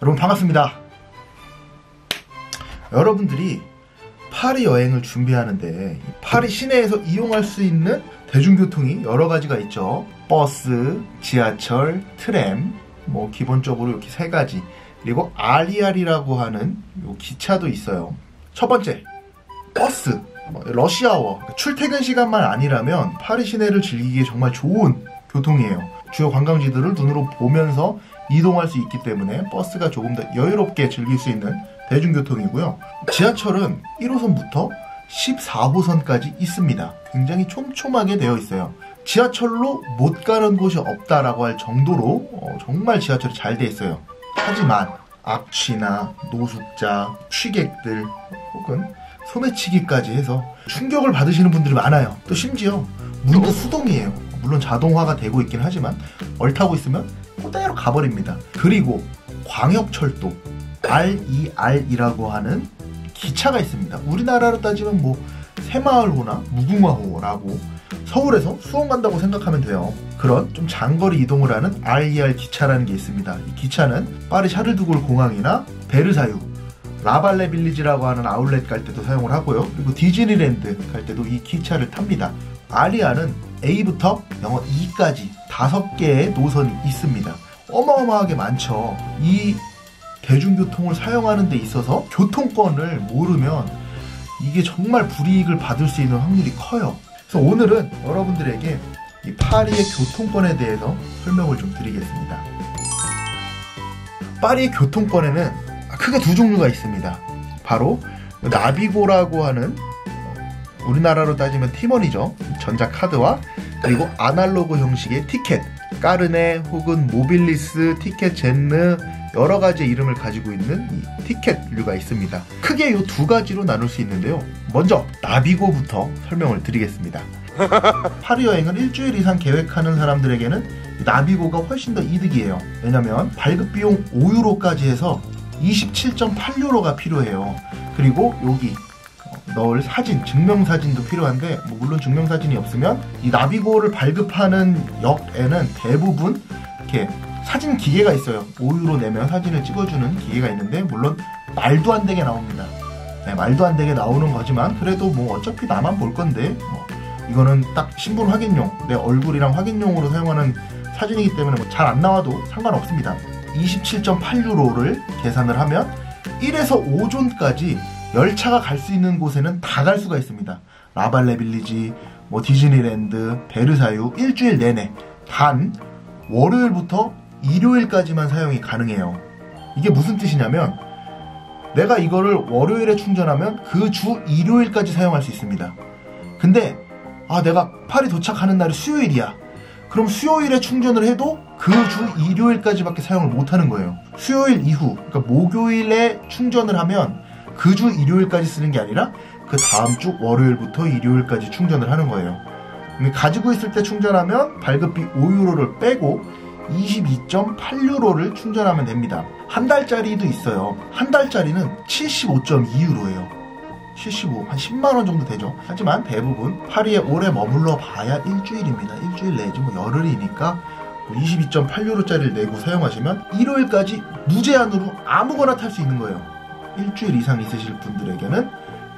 여러분 반갑습니다. 여러분들이 파리 여행을 준비하는데 파리 시내에서 이용할 수 있는 대중교통이 여러 가지가 있죠. 버스, 지하철, 트램, 뭐 기본적으로 이렇게 세 가지. 그리고 RER이라고 하는 요 기차도 있어요. 첫 번째, 버스. 러시아워. 출퇴근 시간만 아니라면 파리 시내를 즐기기에 정말 좋은 교통이에요. 주요 관광지들을 눈으로 보면서 이동할 수 있기 때문에 버스가 조금 더 여유롭게 즐길 수 있는 대중교통이고요. 지하철은 1호선부터 14호선까지 있습니다. 굉장히 촘촘하게 되어 있어요. 지하철로 못 가는 곳이 없다라고 할 정도로 정말 지하철이 잘 되어 있어요. 하지만 악취나 노숙자, 취객들 혹은 소매치기까지 해서 충격을 받으시는 분들이 많아요. 또 심지어 문도 수동이에요. 물론 자동화가 되고 있긴 하지만 얼타고 있으면 그대로 가버립니다. 그리고 광역철도 RER이라고 하는 기차가 있습니다. 우리나라로 따지면 뭐 새마을호나 무궁화호라고 서울에서 수원 간다고 생각하면 돼요. 그런 좀 장거리 이동을 하는 RER 기차라는 게 있습니다. 이 기차는 파리 샤를드골 공항이나 베르사유, 라발레 빌리지라고 하는 아울렛 갈 때도 사용을 하고요. 그리고 디즈니랜드 갈 때도 이 기차를 탑니다. RER은 A부터 영어 E까지 5개의 노선이 있습니다. 어마어마하게 많죠. 이 대중교통을 사용하는 데 있어서 교통권을 모르면 이게 정말 불이익을 받을 수 있는 확률이 커요. 그래서 오늘은 여러분들에게 이 파리의 교통권에 대해서 설명을 좀 드리겠습니다. 파리의 교통권에는 크게 두 종류가 있습니다. 바로 나비고라고 하는 우리나라로 따지면 티머니죠. 전자카드와 그리고 아날로그 형식의 티켓, 까르네 혹은 모빌리스, 티켓 젠느 여러 가지의 이름을 가지고 있는 이 티켓류가 있습니다. 크게 이 두 가지로 나눌 수 있는데요. 먼저 나비고부터 설명을 드리겠습니다. 파리 여행을 일주일 이상 계획하는 사람들에게는 나비고가 훨씬 더 이득이에요. 왜냐면 발급 비용 5유로까지 해서 27.8유로가 필요해요. 그리고 여기 넣을 사진, 증명사진도 필요한데 물론 증명사진이 없으면 이 나비고를 발급하는 역에는 대부분 이렇게 사진 기계가 있어요. 5유로 내면 사진을 찍어주는 기계가 있는데 물론 말도 안 되게 나옵니다. 네, 말도 안 되게 나오는 거지만 그래도 뭐 어차피 나만 볼 건데 이거는 딱 신분 확인용, 내 얼굴이랑 확인용으로 사용하는 사진이기 때문에 뭐 잘 안 나와도 상관없습니다. 27.8유로를 계산을 하면 1에서 5존까지 열차가 갈 수 있는 곳에는 다 갈 수가 있습니다. 라발레 빌리지, 뭐 디즈니랜드, 베르사유 일주일 내내 단 월요일부터 일요일까지만 사용이 가능해요. 이게 무슨 뜻이냐면 내가 이거를 월요일에 충전하면 그 주 일요일까지 사용할 수 있습니다. 근데 내가 파리 도착하는 날이 수요일이야. 그럼 수요일에 충전을 해도 그 주 일요일까지밖에 사용을 못하는 거예요. 수요일 이후, 그러니까 목요일에 충전을 하면 그 주 일요일까지 쓰는 게 아니라 그 다음 주 월요일부터 일요일까지 충전을 하는 거예요. 가지고 있을 때 충전하면 발급비 5유로를 빼고 22.8유로를 충전하면 됩니다. 한 달짜리도 있어요. 한 달짜리는 75.2유로예요. 75, 한 10만원 정도 되죠. 하지만 대부분 파리에 오래 머물러 봐야 일주일입니다. 일주일 내지 뭐 열흘이니까 22.8유로짜리를 내고 사용하시면 일요일까지 무제한으로 아무거나 탈 수 있는 거예요. 일주일 이상 있으실 분들에게는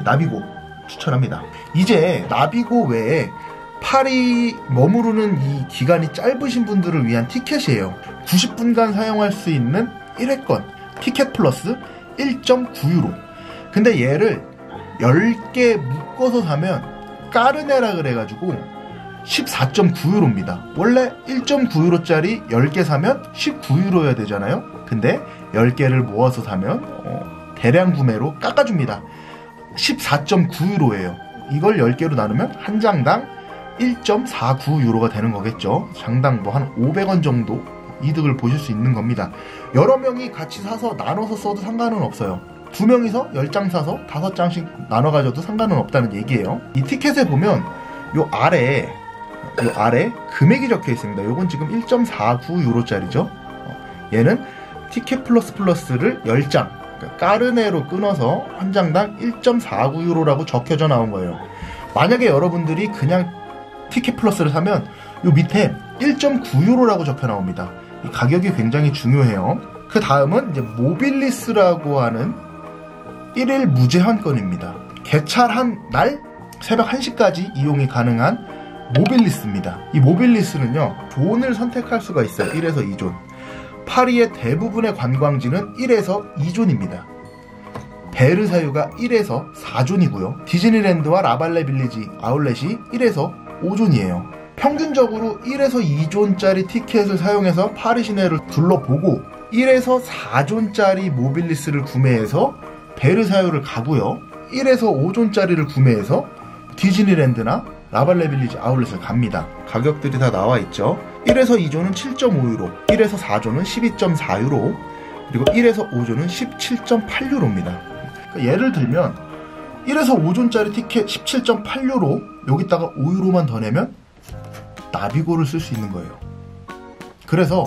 나비고 추천합니다. 이제 나비고 외에 파리 머무르는 이 기간이 짧으신 분들을 위한 티켓이에요. 90분간 사용할 수 있는 1회권 티켓 플러스 1.9유로. 근데 얘를 10개 묶어서 사면 까르네라 그래가지고 14.9유로입니다. 원래 1.9유로짜리 10개 사면 19유로여야 되잖아요. 근데 10개를 모아서 사면 대량 구매로 깎아줍니다. 14.9유로예요. 이걸 10개로 나누면 한 장당 1.49유로가 되는 거겠죠. 장당 뭐 한 500원 정도 이득을 보실 수 있는 겁니다. 여러 명이 같이 사서 나눠서 써도 상관은 없어요. 2명이서 10장 사서 5장씩 나눠 가져도 상관은 없다는 얘기예요. 이 티켓에 보면 요 아래 금액이 적혀 있습니다. 요건 지금 1.49유로짜리죠. 얘는 티켓 플러스를 10장, 그러니까 까르네로 끊어서 한 장당 1.49유로라고 적혀져 나온 거예요. 만약에 여러분들이 그냥 티켓 플러스를 사면 요 밑에 1.9유로라고 적혀 나옵니다. 이 가격이 굉장히 중요해요. 그 다음은 이제 모빌리스라고 하는 1일 무제한권입니다. 개찰한 날 새벽 1시까지 이용이 가능한 모빌리스입니다. 이 모빌리스는요, 존을 선택할 수가 있어요. 1에서 2존. 파리의 대부분의 관광지는 1에서 2존입니다. 베르사유가 1에서 4존이고요. 디즈니랜드와 라발레 빌리지 아울렛이 1에서 5존이에요. 평균적으로 1에서 2존짜리 티켓을 사용해서 파리 시내를 둘러보고 1에서 4존짜리 모빌리스를 구매해서 베르사유를 가고요. 1에서 5존짜리를 구매해서 디즈니랜드나 라발레 빌리지 아울렛을 갑니다. 가격들이 다 나와 있죠. 1에서 2존은 7.5유로, 1에서 4존은 12.4유로, 그리고 1에서 5존은 17.8유로입니다. 그러니까 예를 들면 1에서 5존짜리 티켓 17.8유로, 여기다가 5유로만 더 내면 나비고를 쓸 수 있는 거예요. 그래서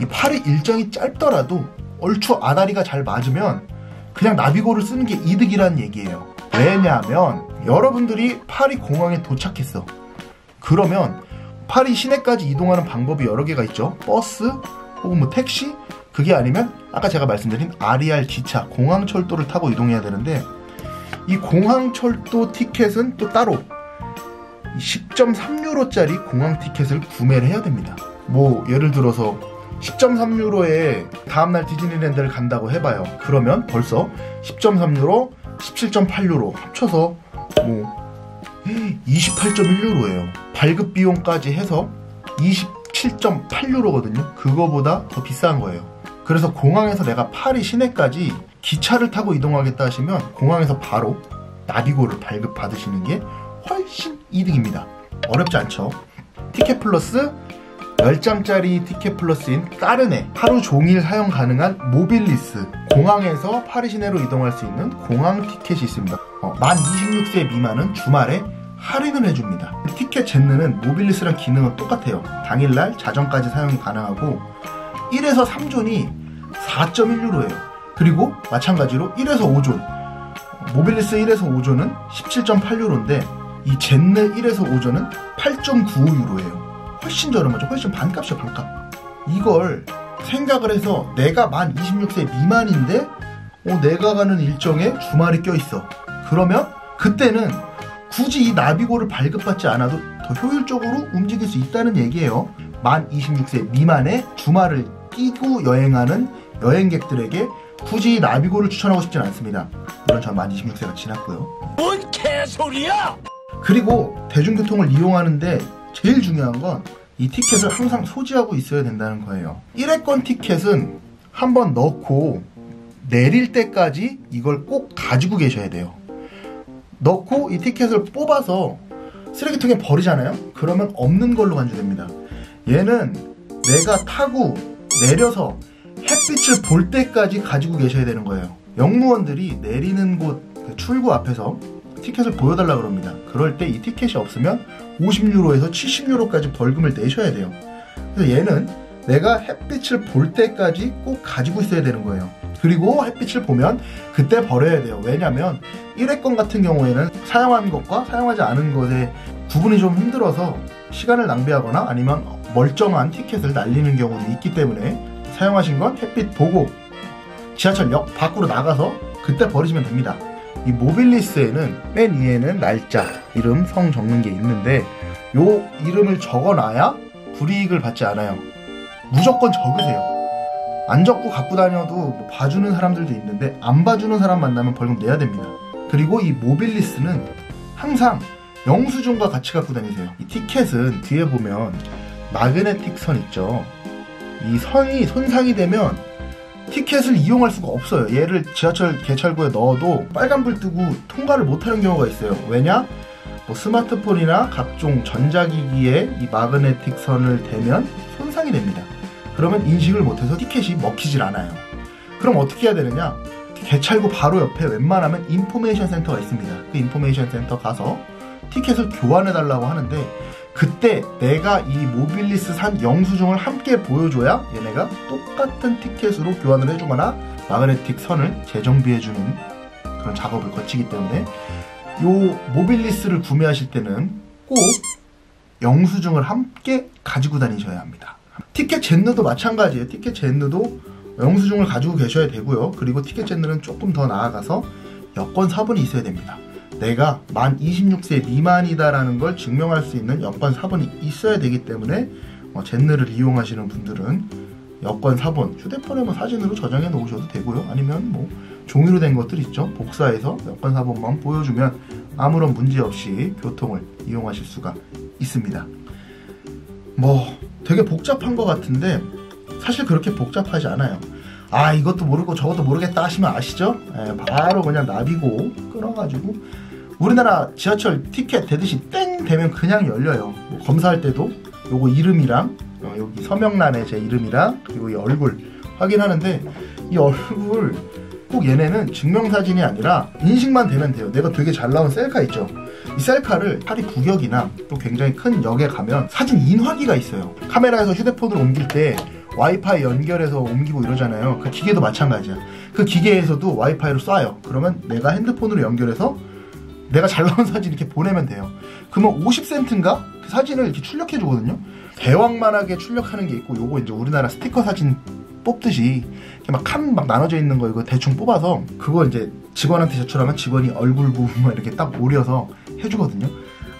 이 파리 일정이 짧더라도 얼추 아다리가 잘 맞으면 그냥 나비고를 쓰는 게 이득이라는 얘기예요. 왜냐하면 여러분들이 파리 공항에 도착했어. 그러면 파리 시내까지 이동하는 방법이 여러 개가 있죠. 버스 혹은 뭐 택시, 그게 아니면 아까 제가 말씀드린 RER 기차, 공항철도를 타고 이동해야 되는데, 이 공항철도 티켓은 또 따로 10.3유로짜리 공항 티켓을 구매를 해야 됩니다. 뭐 예를 들어서 10.3유로에 다음날 디즈니랜드를 간다고 해봐요. 그러면 벌써 10.3유로, 17.8유로 합쳐서 뭐 28.1유로예요. 발급 비용까지 해서 27.8유로거든요. 그거보다 더 비싼 거예요. 그래서 공항에서 내가 파리 시내까지 기차를 타고 이동하겠다 하시면 공항에서 바로 나비고를 발급받으시는 게 훨씬 이득입니다. 어렵지 않죠? 티켓 플러스 10장짜리 티켓 플러스인 까르네, 하루 종일 사용 가능한 모빌리스, 공항에서 파리 시내로 이동할 수 있는 공항 티켓이 있습니다. 만 26세 미만은 주말에 할인을 해줍니다. 티켓 젠느는 모빌리스랑 기능은 똑같아요. 당일날 자정까지 사용이 가능하고 1에서 3존이 4.1유로예요. 그리고 마찬가지로 1에서 5존, 모빌리스 1에서 5존은 17.8유로인데 이 젠느 1에서 5존은 8.95유로예요. 훨씬 저렴하죠. 훨씬 반값이죠, 반값. 이걸 생각을 해서 내가 만 26세 미만인데 내가 가는 일정에 주말이 껴있어. 그러면 그때는 굳이 이 나비고를 발급받지 않아도 더 효율적으로 움직일 수 있다는 얘기예요. 만 26세 미만의 주말을 끼고 여행하는 여행객들에게 굳이 나비고를 추천하고 싶진 않습니다. 물론 전 만 26세가 지났고요. 뭔 개소리야! 그리고 대중교통을 이용하는데 제일 중요한 건 이 티켓을 항상 소지하고 있어야 된다는 거예요. 1회권 티켓은 한번 넣고 내릴 때까지 이걸 꼭 가지고 계셔야 돼요. 넣고 이 티켓을 뽑아서 쓰레기통에 버리잖아요. 그러면 없는 걸로 간주됩니다. 얘는 내가 타고 내려서 햇빛을 볼 때까지 가지고 계셔야 되는 거예요. 역무원들이 내리는 곳 출구 앞에서 티켓을 보여달라 그럽니다. 그럴 때 이 티켓이 없으면 50유로에서 70유로까지 벌금을 내셔야 돼요. 그래서 얘는 내가 햇빛을 볼 때까지 꼭 가지고 있어야 되는 거예요. 그리고 햇빛을 보면 그때 버려야 돼요. 왜냐면 1회권 같은 경우에는 사용한 것과 사용하지 않은 것의 구분이 좀 힘들어서 시간을 낭비하거나 아니면 멀쩡한 티켓을 날리는 경우도 있기 때문에 사용하신 건 햇빛 보고 지하철역 밖으로 나가서 그때 버리시면 됩니다. 이 모빌리스에는 맨 위에는 날짜, 이름, 성 적는 게 있는데 요 이름을 적어놔야 불이익을 받지 않아요. 무조건 적으세요. 안 적고 갖고 다녀도 뭐 봐주는 사람들도 있는데 안 봐주는 사람 만나면 벌금 내야 됩니다. 그리고 이 모빌리스는 항상 영수증과 같이 갖고 다니세요. 이 티켓은 뒤에 보면 마그네틱 선 있죠. 이 선이 손상이 되면 티켓을 이용할 수가 없어요. 얘를 지하철 개찰구에 넣어도 빨간불 뜨고 통과를 못하는 경우가 있어요. 왜냐? 뭐 스마트폰이나 각종 전자기기에 이 마그네틱 선을 대면 손상이 됩니다. 그러면 인식을 못해서 티켓이 먹히질 않아요. 그럼 어떻게 해야 되느냐? 개찰구 바로 옆에 웬만하면 인포메이션 센터가 있습니다. 그 인포메이션 센터 가서 티켓을 교환해달라고 하는데 그때 내가 이 모빌리스 산 영수증을 함께 보여줘야 얘네가 똑같은 티켓으로 교환을 해주거나 마그네틱 선을 재정비해주는 그런 작업을 거치기 때문에 요 모빌리스를 구매하실 때는 꼭 영수증을 함께 가지고 다니셔야 합니다. 티켓 젠느도 마찬가지예요. 티켓 젠느도 영수증을 가지고 계셔야 되고요. 그리고 티켓 젠더는 조금 더 나아가서 여권 사본이 있어야 됩니다. 내가 만 26세 미만이다라는 걸 증명할 수 있는 여권 사본이 있어야 되기 때문에 젠느를 이용하시는 분들은 여권 사본, 휴대폰에 뭐 사진으로 저장해 놓으셔도 되고요. 아니면 뭐 종이로 된 것들 있죠. 복사해서 여권 사본만 보여주면 아무런 문제 없이 교통을 이용하실 수가 있습니다. 뭐 되게 복잡한 것 같은데 사실 그렇게 복잡하지 않아요. 아 이것도 모르고 저것도 모르겠다 하시면 아시죠? 바로 그냥 나비고 끊어가지고 우리나라 지하철 티켓 되듯이 땡 되면 그냥 열려요. 뭐 검사할 때도 요거 이름이랑 여기 서명란에 제 이름이랑 그리고 이 얼굴 확인하는데 이 얼굴 꼭 얘네는 증명사진이 아니라 인식만 되면 돼요. 내가 되게 잘 나온 셀카 있죠. 이 셀카를 파리 북역이나 또 굉장히 큰 역에 가면 사진 인화기가 있어요. 카메라에서 휴대폰으로 옮길 때 와이파이 연결해서 옮기고 이러잖아요. 그 기계도 마찬가지야. 그 기계에서도 와이파이로 쏴요. 그러면 내가 핸드폰으로 연결해서 내가 잘 나온 사진 이렇게 보내면 돼요. 그러면 50센트인가? 그 사진을 이렇게 출력해 주거든요. 대왕만하게 출력하는 게 있고 요거 이제 우리나라 스티커 사진 뽑듯이 이렇게 막 칸 막 나눠져 있는 거 이거 대충 뽑아서 그거 이제 직원한테 제출하면 직원이 얼굴 부분만 이렇게 딱 오려서 해주거든요.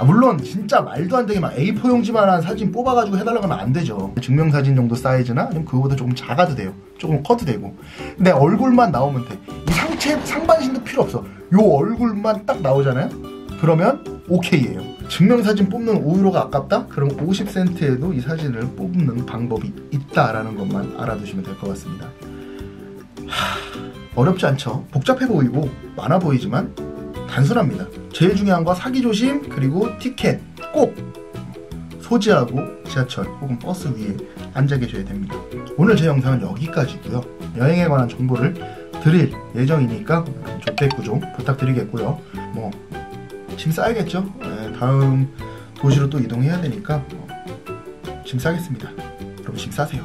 물론 진짜 말도 안 되게 막 A4 용지만한 사진 뽑아가지고 해달라고 하면 안 되죠. 증명사진 정도 사이즈나 아니면 그거보다 조금 작아도 돼요. 조금 커도 되고. 내 얼굴만 나오면 돼. 이 상반신도 필요 없어. 요 얼굴만 딱 나오잖아요. 그러면 오케이예요. 증명사진 뽑는 5유로가 아깝다? 그럼 50센트에도 이 사진을 뽑는 방법이 있다라는 것만 알아두시면 될 것 같습니다. 어렵지 않죠? 복잡해 보이고 많아 보이지만 단순합니다. 제일 중요한 거 사기 조심, 그리고 티켓 꼭 소지하고 지하철 혹은 버스 위에 앉아 계셔야 됩니다. 오늘 제 영상은 여기까지고요. 여행에 관한 정보를 드릴 예정이니까 조태구 좀 부탁드리겠고요. 뭐 짐 싸야겠죠? 네, 다음 도시로 또 이동해야 되니까 짐 싸겠습니다. 여러분 짐 싸세요.